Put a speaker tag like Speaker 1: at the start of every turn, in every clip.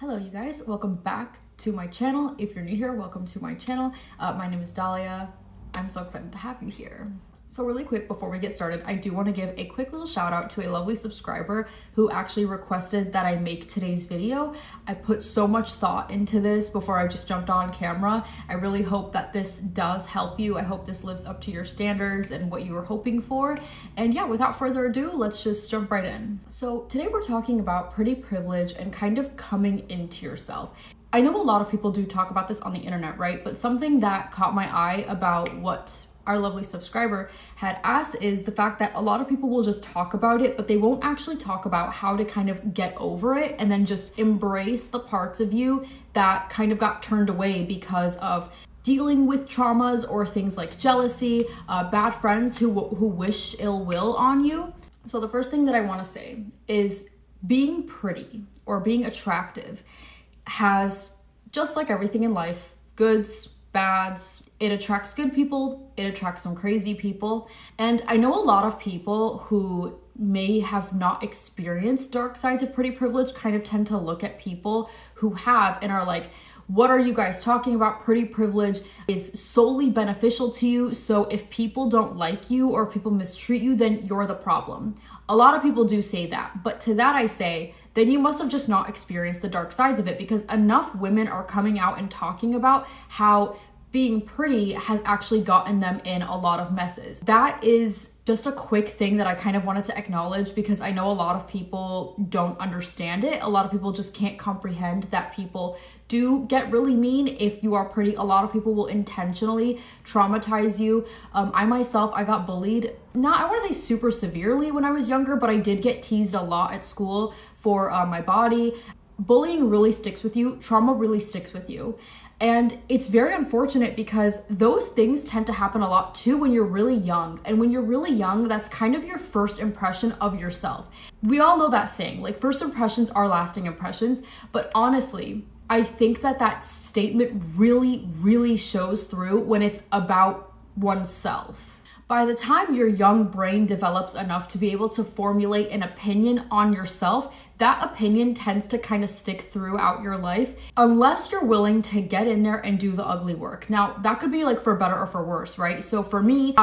Speaker 1: Hello you guys, welcome back to my channel. If you're new here, welcome to my channel. My name is Dahlia. I'm so excited to have you here. So really quick before we get started, I do want to give a quick little shout out to a lovely subscriber who actually requested that I make today's video. I put so much thought into this before I just jumped on camera. I really hope that this does help you. I hope this lives up to your standards and what you were hoping for. And yeah, without further ado, let's just jump right in. So today we're talking about pretty privilege and kind of coming into yourself. I know a lot of people do talk about this on the internet, right? But something that caught my eye about what our lovely subscriber had asked is the fact that a lot of people will just talk about it, but they won't actually talk about how to kind of get over it and then just embrace the parts of you that kind of got turned away because of dealing with traumas or things like jealousy, bad friends who wish ill will on you. So the first thing that I want to say is being pretty or being attractive has, just like everything in life, goods, bads. It attracts good people, it attracts some crazy people. And I know a lot of people who may have not experienced dark sides of pretty privilege kind of tend to look at people who have and are like, what are you guys talking about? Pretty privilege is solely beneficial to you. So if people don't like you or if people mistreat you, then you're the problem. A lot of people do say that, but to that I say, then you must have just not experienced the dark sides of it, because enough women are coming out and talking about how being pretty has actually gotten them in a lot of messes. That is just a quick thing that I kind of wanted to acknowledge, because I know a lot of people don't understand it. A lot of people just can't comprehend that people do get really mean if you are pretty. A lot of people will intentionally traumatize you. I myself, I got bullied, I want to say super severely when I was younger, but I did get teased a lot at school for my body. Bullying really sticks with you. Trauma really sticks with you. And it's very unfortunate because those things tend to happen a lot too when you're really young. And when you're really young, that's kind of your first impression of yourself. We all know that saying, like, first impressions are lasting impressions. But honestly, I think that statement really, really shows through when it's about oneself. By the time your young brain develops enough to be able to formulate an opinion on yourself, that opinion tends to kind of stick throughout your life unless you're willing to get in there and do the ugly work. Now, that could be like for better or for worse, right? So for me,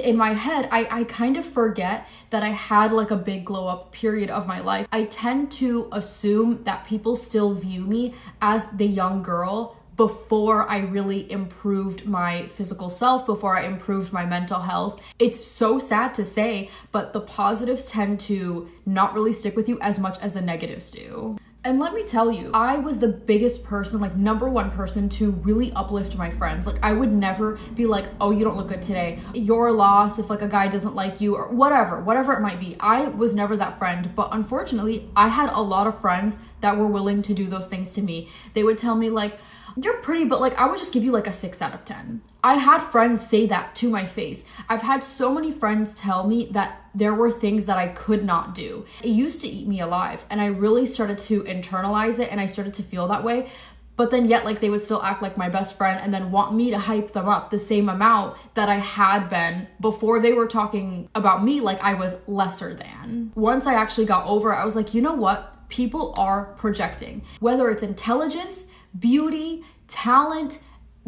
Speaker 1: in my head, I kind of forget that I had like a big glow up period of my life. I tend to assume that people still view me as the young girl before I really improved my physical self, before I improved my mental health. It's so sad to say, but the positives tend to not really stick with you as much as the negatives do. And let me tell you, I was the biggest person, like number one person to really uplift my friends. Like I would never be like, oh, you don't look good today. Your loss if like a guy doesn't like you or whatever it might be. I was never that friend, but unfortunately I had a lot of friends that were willing to do those things to me. They would tell me like, you're pretty, but like I would just give you like a 6 out of 10. I had friends say that to my face. I've had so many friends tell me that there were things that I could not do. It used to eat me alive, and I really started to internalize it, and I started to feel that way. But then yet like they would still act like my best friend and then want me to hype them up the same amount that I had been before they were talking about me like I was lesser than. Once I actually got over it, I was like, you know what? People are projecting. Whether it's intelligence, beauty, talent,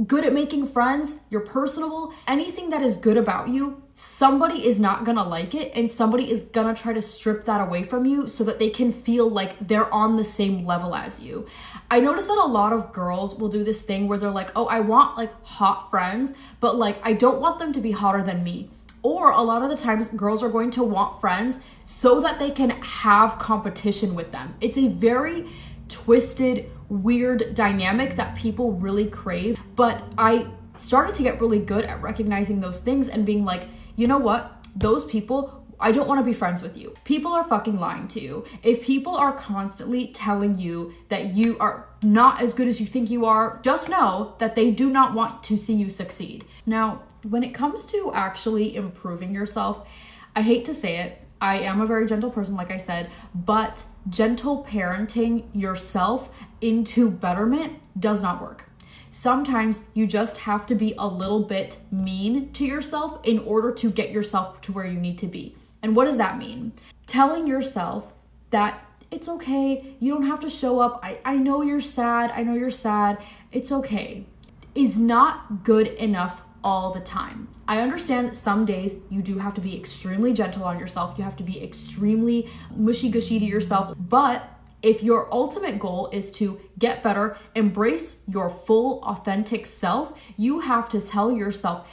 Speaker 1: good at making friends, you're personable, anything that is good about you, somebody is not gonna like it and somebody is gonna try to strip that away from you so that they can feel like they're on the same level as you. I notice that a lot of girls will do this thing where they're like, oh, I want like hot friends, but like I don't want them to be hotter than me. Or a lot of the times girls are going to want friends so that they can have competition with them. It's a very twisted, weird dynamic that people really crave. But I started to get really good at recognizing those things and being like, you know what? Those people, I don't want to be friends with you. People are fucking lying to you. If people are constantly telling you that you are not as good as you think you are, just know that they do not want to see you succeed. Now, when it comes to actually improving yourself, I hate to say it, I am a very gentle person, like I said, but gentle parenting yourself into betterment does not work. Sometimes you just have to be a little bit mean to yourself in order to get yourself to where you need to be. And what does that mean? Telling yourself that It's okay. You don't have to show up. I know you're sad. I know you're sad. It's okay. Is not good enough all the time. I understand some days you do have to be extremely gentle on yourself. You have to be extremely mushy-gushy to yourself. But if your ultimate goal is to get better, embrace your full authentic self, you have to tell yourself,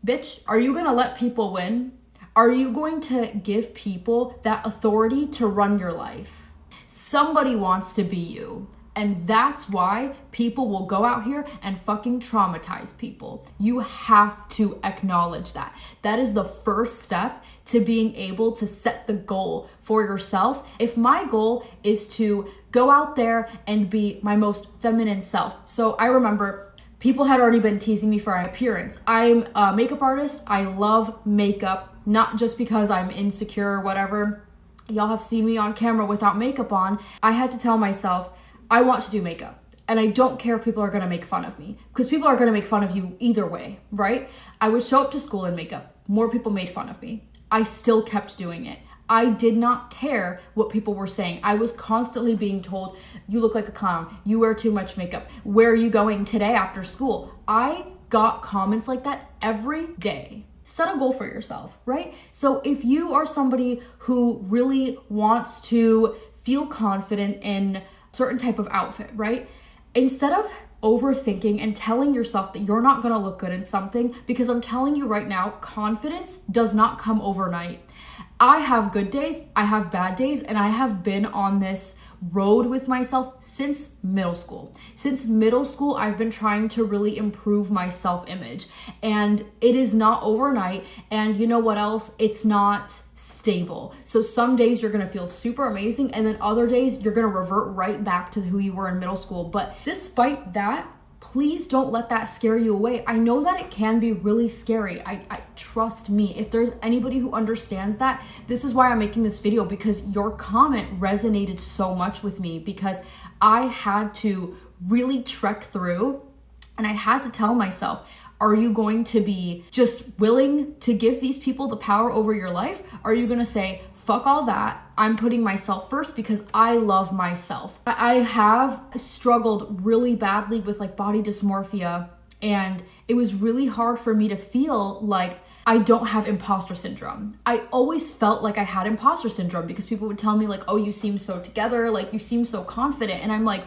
Speaker 1: bitch, are you gonna let people win? Are you going to give people that authority to run your life? Somebody wants to be you. And that's why people will go out here and fucking traumatize people. You have to acknowledge that. That is the first step to being able to set the goal for yourself. If my goal is to go out there and be my most feminine self. So I remember people had already been teasing me for my appearance. I'm a makeup artist. I love makeup, not just because I'm insecure or whatever. Y'all have seen me on camera without makeup on. I had to tell myself, I want to do makeup, and I don't care if people are gonna make fun of me, because people are gonna make fun of you either way, right? I would show up to school in makeup. More people made fun of me. I still kept doing it. I did not care what people were saying. I was constantly being told, you look like a clown, you wear too much makeup, where are you going today after school? I got comments like that every day. Set a goal for yourself, right? So if you are somebody who really wants to feel confident in certain type of outfit, right? Instead of overthinking and telling yourself that you're not gonna look good in something, because I'm telling you right now, confidence does not come overnight. I have good days, I have bad days, and I have been on this road with myself since middle school. Since middle school, I've been trying to really improve my self-image, and it is not overnight. And you know what else? It's not stable. So some days you're gonna feel super amazing, and then other days you're gonna revert right back to who you were in middle school. But despite that, please don't let that scare you away. I know that it can be really scary. I trust me. If there's anybody who understands that, this is why I'm making this video, because your comment resonated so much with me, because I had to really trek through, and I had to tell myself, are you going to be just willing to give these people the power over your life? Are you gonna say, fuck all that, I'm putting myself first because I love myself? I have struggled really badly with like body dysmorphia, and it was really hard for me to feel like I don't have imposter syndrome. I always felt like I had imposter syndrome because people would tell me like, oh, you seem so together, like you seem so confident. And I'm like,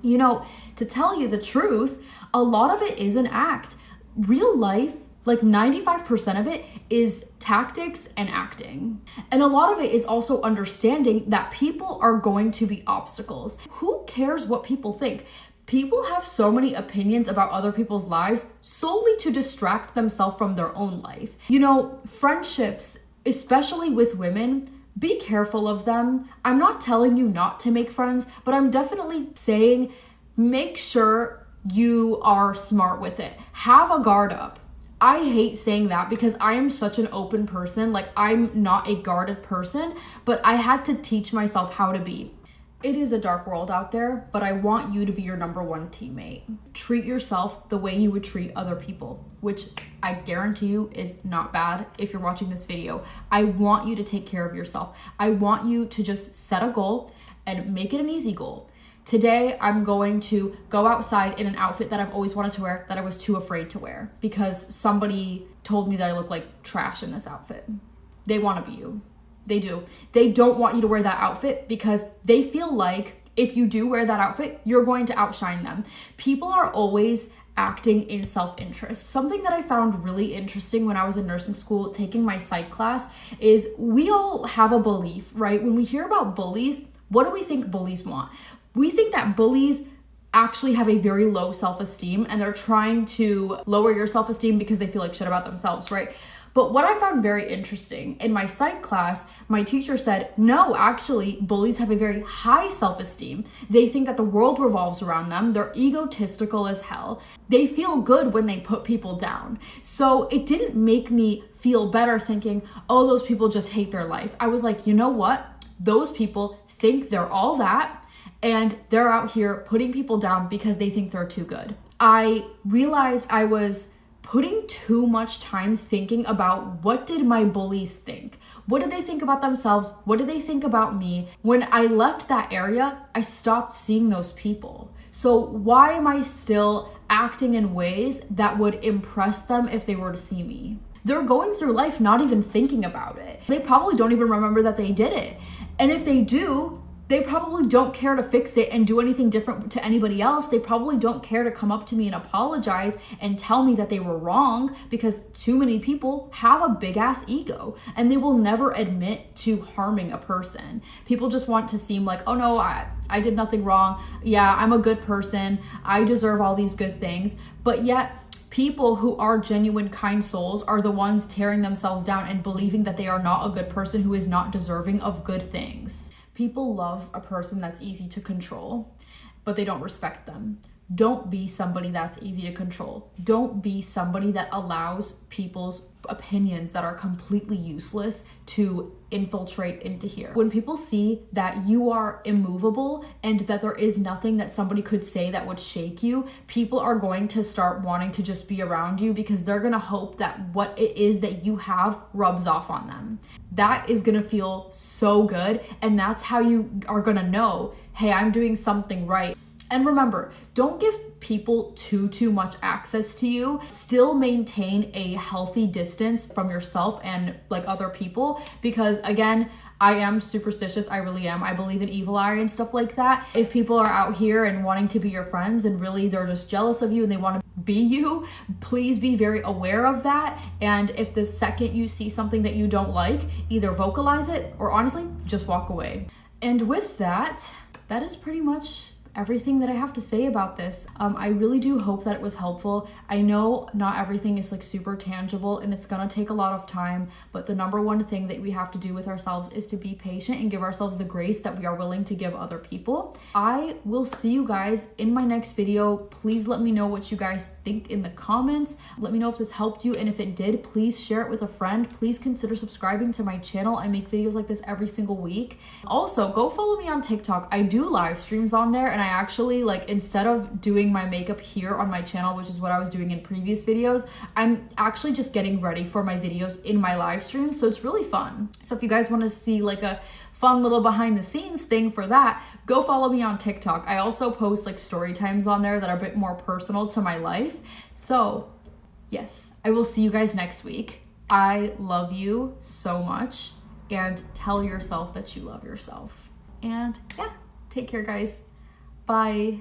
Speaker 1: you know, to tell you the truth, a lot of it is an act. Real life, like 95% of it is tactics and acting. And a lot of it is also understanding that people are going to be obstacles. Who cares what people think? People have so many opinions about other people's lives solely to distract themselves from their own life. You know, friendships, especially with women, be careful of them. I'm not telling you not to make friends, but I'm definitely saying make sure you are smart with it. Have a guard up. I hate saying that because I am such an open person. Like, I'm not a guarded person, but I had to teach myself how to be. It is a dark world out there, but I want you to be your number one teammate. Treat yourself the way you would treat other people, which I guarantee you is not bad if you're watching this video. I want you to take care of yourself. I want you to just set a goal and make it an easy goal. Today, I'm going to go outside in an outfit that I've always wanted to wear that I was too afraid to wear because somebody told me that I look like trash in this outfit. They want to be you. They do. They don't want you to wear that outfit because they feel like if you do wear that outfit, you're going to outshine them. People are always acting in self-interest. Something that I found really interesting when I was in nursing school taking my psych class is we all have a belief, right? When we hear about bullies, what do we think bullies want? We think that bullies actually have a very low self-esteem and they're trying to lower your self-esteem because they feel like shit about themselves, right? But what I found very interesting in my psych class, my teacher said, no, actually, bullies have a very high self-esteem. They think that the world revolves around them. They're egotistical as hell. They feel good when they put people down. So it didn't make me feel better thinking, oh, those people just hate their life. I was like, you know what? Those people think they're all that, and they're out here putting people down because they think they're too good. I realized I was putting too much time thinking about what did my bullies think? What did they think about themselves? What did they think about me? When I left that area, I stopped seeing those people. So why am I still acting in ways that would impress them if they were to see me? They're going through life not even thinking about it. They probably don't even remember that they did it. And if they do, they probably don't care to fix it and do anything different to anybody else. They probably don't care to come up to me and apologize and tell me that they were wrong, because too many people have a big ass ego and they will never admit to harming a person. People just want to seem like, oh no, I did nothing wrong. Yeah, I'm a good person. I deserve all these good things. But yet, people who are genuine, kind souls are the ones tearing themselves down and believing that they are not a good person who is not deserving of good things. People love a person that's easy to control, but they don't respect them. Don't be somebody that's easy to control. Don't be somebody that allows people's opinions that are completely useless to infiltrate into here. When people see that you are immovable and that there is nothing that somebody could say that would shake you, people are going to start wanting to just be around you, because they're gonna hope that what it is that you have rubs off on them. That is gonna feel so good, and that's how you are gonna know, hey, I'm doing something right. And remember, don't give people too much access to you. Still maintain a healthy distance from yourself and like other people, because again, I am superstitious. I really am. I believe in evil eye and stuff like that. If people are out here and wanting to be your friends and really they're just jealous of you and they want to be you, please be very aware of that. And if the second you see something that you don't like, either vocalize it or honestly just walk away. And with that, that is pretty much everything that I have to say about this. I really do hope that it was helpful. I know not everything is like super tangible and it's gonna take a lot of time, but the number one thing that we have to do with ourselves is to be patient and give ourselves the grace that we are willing to give other people. I will see you guys in my next video. Please let me know what you guys think in the comments. Let me know if this helped you, and if it did, please share it with a friend. Please consider subscribing to my channel. I make videos like this every single week. Also, go follow me on TikTok. I do live streams on there, and I actually, like, instead of doing my makeup here on my channel, which is what I was doing in previous videos, I'm actually just getting ready for my videos in my live streams, so it's really fun. So if you guys want to see like a fun little behind the scenes thing for that, go follow me on TikTok. I also post like story times on there that are a bit more personal to my life. So yes, I will see you guys next week. I love you so much, and tell yourself that you love yourself. And yeah, take care guys. Bye.